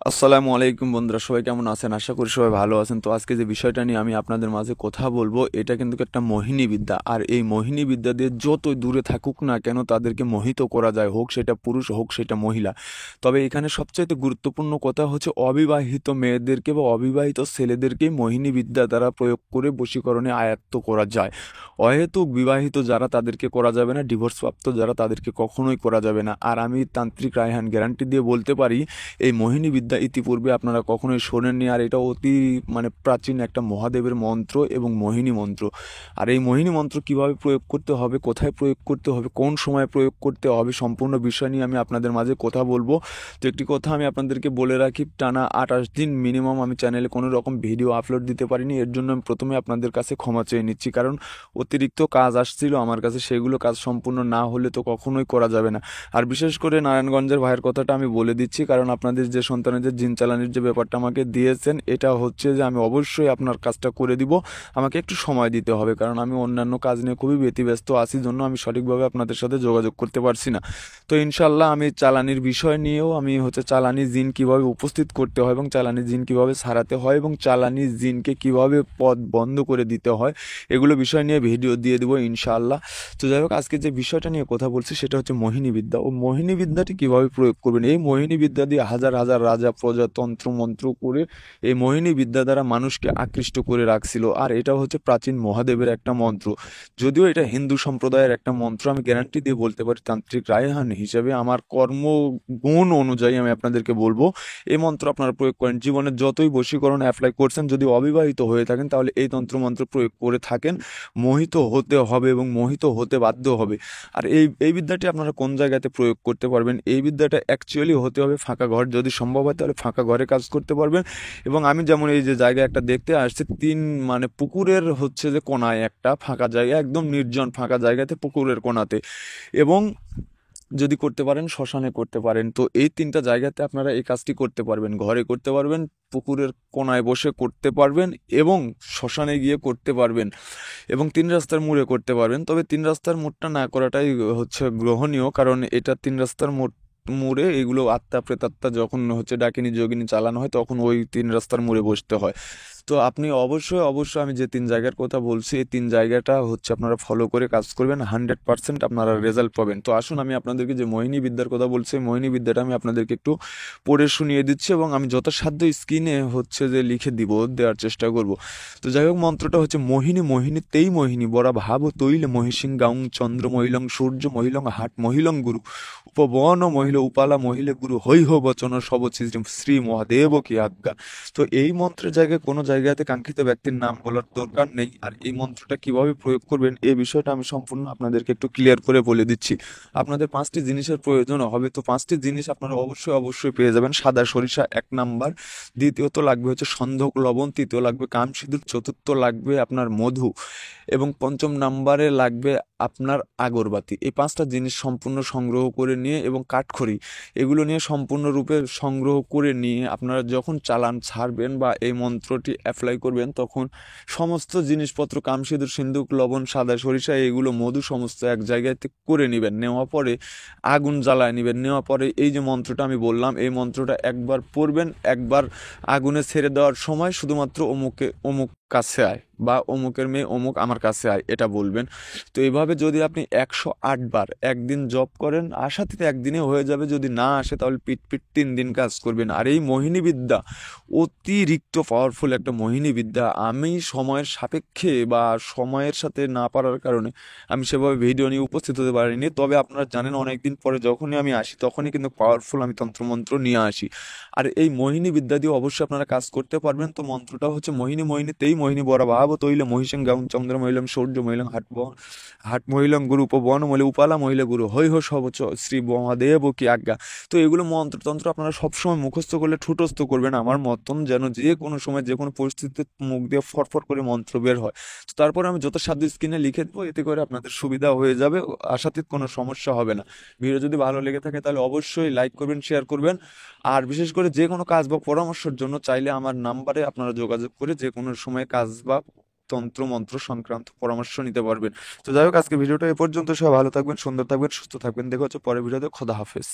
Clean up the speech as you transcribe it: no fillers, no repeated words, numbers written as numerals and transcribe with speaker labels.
Speaker 1: আসসালামু আলাইকুম বন্ধুরা, সবাই কেমন আছেন? আশা করি সবাই ভালো আছেন। তো আজকে যে বিষয়টা নিয়ে আমি আপনাদের মাঝে কথা বলবো, এটা কিন্তু একটা মোহিনী বিদ্যা। আর এই মোহিনী বিদ্যা দিয়ে যতই দূরে থাকুক না কেন তাদেরকে মোহিত করা যায়, হোক সেটা পুরুষ হোক সেটা মহিলা। তবে এখানে সবচাইতে গুরুত্বপূর্ণ কথা হচ্ছে অবিবাহিত মেয়েদেরকে বা অবিবাহিত ছেলেদেরকে মোহিনী বিদ্যা দ্বারা প্রয়োগ করে বশীকরণে আয়ত্ত করা যায়। অহেতুক বিবাহিত যারা তাদেরকে করা যাবে না, ডিভোর্সপ্রাপ্ত যারা তাদেরকে কখনোই করা যাবে না। আর আমি তান্ত্রিক রায়হান গ্যারান্টি দিয়ে বলতে পারি, এই মোহিনী বিদ্যা ইতিপূর্বে আপনারা কখনোই শোনেননি। আর এটা অতি প্রাচীন একটা মহাদেবের মন্ত্র এবং মোহিনী মন্ত্র। আর এই মোহিনী মন্ত্র কিভাবে প্রয়োগ করতে হবে, কোথায় প্রয়োগ করতে হবে, কোন সময় প্রয়োগ করতে হবে, সম্পূর্ণ বিষয় নিয়ে আমি আপনাদের মাঝে কথা বলবো। তো একটি কথা আমি আপনাদেরকে বলে রাখি, টানা 28 দিন মিনিমাম আমি চ্যানেলে কোনো রকম ভিডিও আপলোড দিতে পারিনি। এর জন্য আমি প্রথমে আপনাদের কাছে ক্ষমা চেয়ে নিচ্ছি, কারণ অতিরিক্ত কাজ আসছিল আমার কাছে, সেগুলো কাজ সম্পূর্ণ না হলে তো কখনোই করা যাবে না। আর বিশেষ করে নারায়ণগঞ্জের ভাইয়ের কথাটা আমি বলে দিচ্ছি, কারণ আপনাদের যে সন্তানের জিন চালানির যে ব্যাপারটা আমাকে দিয়েছেন, এটা হচ্ছে যে আমি অবশ্যই আপনার কাজটা করে দিব। আমাকে একটু সময় দিতে হবে, কারণ আমি অন্যান্য কাজ নিয়ে খুবই ব্যতিব্যস্ত আছি, জন্য আমি সঠিকভাবে আপনাদের সাথে যোগাযোগ করতে পারছি না। তো ইনশাল্লাহ আমি চালানির বিষয় নিয়েও আমি চালানি জিন কিভাবে উপস্থিত করতে হয় এবং চালানি জিন কিভাবে সারাতে হয় এবং চালানি জিনকে কিভাবে পথ বন্ধ করে দিতে হয়, এগুলো বিষয় নিয়ে ভিডিও দিয়ে দেবো ইনশাআল্লাহ। তো যাই হোক, আজকে যে বিষয়টা নিয়ে কথা বলছি সেটা হচ্ছে মোহিনী বিদ্যা। ও মোহিনী বিদ্যাটি কিভাবে প্রয়োগ করবেন? এই মোহিনী বিদ্যা দিয়ে হাজার হাজার রাজা প্রজা তন্ত্র মন্ত্র করে এই মোহিনী বিদ্যা দ্বারা মানুষকে আকৃষ্ট করে রাখছিল। আর এটা হচ্ছে প্রাচীন মহাদেবের একটা মন্ত্র। যদিও এটা হিন্দু সম্প্রদায়ের একটা মন্ত্র, আমি গ্যারান্টি দিয়ে বলতে পারি তান্ত্রিক রায়হান হিসেবে আমার কর্মগুণ অনুযায়ী আমি আপনাদেরকে বলবো, এই মন্ত্র আপনারা প্রয়োগ করেন। জীবনে যতই বশীকরণ অ্যাপ্লাই করছেন, যদি অবিবাহিত হয়ে থাকেন তাহলে এই তন্ত্রমন্ত্র প্রয়োগ করে থাকেন, মোহিত হতে হবে এবং মোহিত হতে বাধ্য হবে। আর এই বিদ্যাটি আপনারা কোন জায়গাতে প্রয়োগ করতে পারবেন? এই বিদ্যাটা অ্যাকচুয়ালি হতে হবে ফাঁকা ঘর, যদি সম্ভব হয় তাহলে ফাঁকা ঘরে কাজ করতে পারবেন। এবং আমি যেমন এই যে জায়গায় একটা দেখতে আসছি, পুকুরের যে কোনায় একটা ফাঁকা জায়গা, একদম নির্জন ফাঁকা জায়গাতে পুকুরের কোনাতে, এবং যদি করতে পারেন শ্মশানে করতে পারেন। তো এই তিনটা জায়গাতে আপনারা এই কাজটি করতে পারবেন। ঘরে করতে পারবেন, পুকুরের কোনায় বসে করতে পারবেন, এবং শ্মশানে গিয়ে করতে পারবেন, এবং তিন রাস্তার মোড়ে করতে পারবেন। তবে তিন রাস্তার মোড়টা না করাটাই গ্রহণীয়, কারণ এটা তিন রাস্তার মোড়ে এগুলো আত্মা প্রেতাত্মা যখন ডাকিনী যোগিনী চালানো হয়, তখন ওই তিন রাস্তার মোড়ে বসতে হয়। তো আপনি অবশ্যই অবশ্যই আমি যে তিন জায়গার কথা বলছি, এই তিন জায়গাটা আপনারা ফলো করে কাজ করবেন, 100% আপনারা রেজাল্ট পাবেন। তো আসুন, আমি আপনাদেরকে যে মোহিনী বিদ্যার কথা বলছি, মোহিনী বিদ্যাটা আমি আপনাদেরকে একটু পড়ে শুনিয়ে দিচ্ছি, এবং আমি যথাসাধ্য স্ক্রিনে যে লিখে দেওয়ার চেষ্টা করব। তো যাই হোক, মন্ত্রটা হচ্ছে মোহিনী মোহিনী তেই মোহিনী বরা ভাব তৈলে মহিষিং গাউং চন্দ্র মহিলং সূর্য মহিলং হাট মহিলং গুরু উপবন মহিলা উপালা মহিলা গুরু হৈহ বচন সব শ্রী মহাদেব কি আজ্ঞা। তো এই মন্ত্রের জায়গায় কোনো জায়গাতে কাঙ্ক্ষিত ব্যক্তির নাম বলার দরকার নেই। আর এই মন্ত্রটা কিভাবে প্রয়োগ করবেন এই বিষয়টা আমি সম্পূর্ণ আপনাদেরকে একটু ক্লিয়ার করে বলে দিচ্ছি। আপনাদের 5টি জিনিসের প্রয়োজন হবে। তো 5টি জিনিস আপনারা অবশ্যই অবশ্যই পেয়ে যাবেন। সাদা সরিষা 1 নাম্বার, দ্বিতীয়ত লাগবে সন্ধক লবণ, তৃতীয় লাগবে কামসিঁদুর, চতুর্থ লাগবে আপনার মধু, এবং 5ম নাম্বারে লাগবে আপনার আগরবাতি। এই 5টা জিনিস সম্পূর্ণ সংগ্রহ করে নিয়ে, এবং কাঠখড়ি, এগুলো নিয়ে সম্পূর্ণরূপে সংগ্রহ করে নিয়ে আপনারা যখন চালান ছাড়বেন বা এই মন্ত্রটি অ্যাপ্লাই করবেন, তখন সমস্ত জিনিসপত্র কামসিঁদুর, সিন্দুক, লবণ, সাদা সরিষা, এগুলো মধু সমস্ত এক জায়গাতে করে নেবেন। নেওয়া পরে আগুন জ্বালায় নেবেন। নেওয়া পরে এই যে মন্ত্রটা আমি বললাম, এই মন্ত্রটা একবার পড়বেন। একবার আগুনে ছেড়ে দেওয়ার সময় শুধুমাত্র অমুক কাছে আয়, বা অমুকের মেয়ে অমুক আমার কাছে আয়, এটা বলবেন। তো এইভাবে যদি আপনি 108 বার একদিন জব করেন, আশাতে একদিনে হয়ে যাবে। যদি না আসে তাহলে পিট পিট 3 দিন কাজ করবেন। আর এই মোহিনী বিদ্যা অতিরিক্ত পাওয়ারফুল একটা মোহিনী বিদ্যা। আমি সময়ের সাপেক্ষে বা সময়ের সাথে না পারার কারণে আমি সেভাবে ভিডিও নিয়ে উপস্থিত হতে পারিনি। তবে আপনারা জানেন, অনেকদিন পরে যখনই আমি আসি তখনই কিন্তু পাওয়ারফুল আমি তন্ত্রমন্ত্র নিয়ে আসি। আর এই মোহিনী বিদ্যা দিয়ে অবশ্যই আপনারা কাজ করতে পারবেন। তো মন্ত্রটা হচ্ছে মোহিনী মোহিনী তেই মোহিনী বরা ভাব তৈলে মহিষং গাউন চন্দ্র মহিলং সূর্য মহিলং হাট মহিলং গুরু উপবন মহিলা উপালা মহিলা গুরু হৈ হো সব শ্রী মহাদেব কি আজ্ঞা। তো এগুলো মন্ত্রতন্ত্র আপনারা সবসময় মুখস্থ করলে ঠুটস্থ করবেন আমার মতন, যেন যে কোনো সময় যে কোনো পরিস্থিতিতে মুখ দিয়ে ফটফট করে মন্ত্র বের হয়। তো তারপরে আমি যথাসাধ্য স্ক্রিনে লিখে দেবো, এতে করে আপনাদের সুবিধা হয়ে যাবে, আশাতীত কোনো সমস্যা হবে না। ভিডিও যদি ভালো লেগে থাকে তাহলে অবশ্যই লাইক করবেন, শেয়ার করবেন। আর বিশেষ করে যে কোনো কাজ বা পরামর্শের জন্য চাইলে আমার নাম্বারে আপনারা যোগাযোগ করে যে কোনো সময় কাজ বা তন্ত্র মন্ত্র সংক্রান্ত পরামর্শ নিতে পারবেন। তো যাই হোক, আজকে ভিডিওটা এ পর্যন্ত। সবাই ভালো থাকবেন, সুন্দর থাকবেন, সুস্থ থাকবেন। দেখা হচ্ছে পরের ভিডিওতে। খোদা হাফেজ।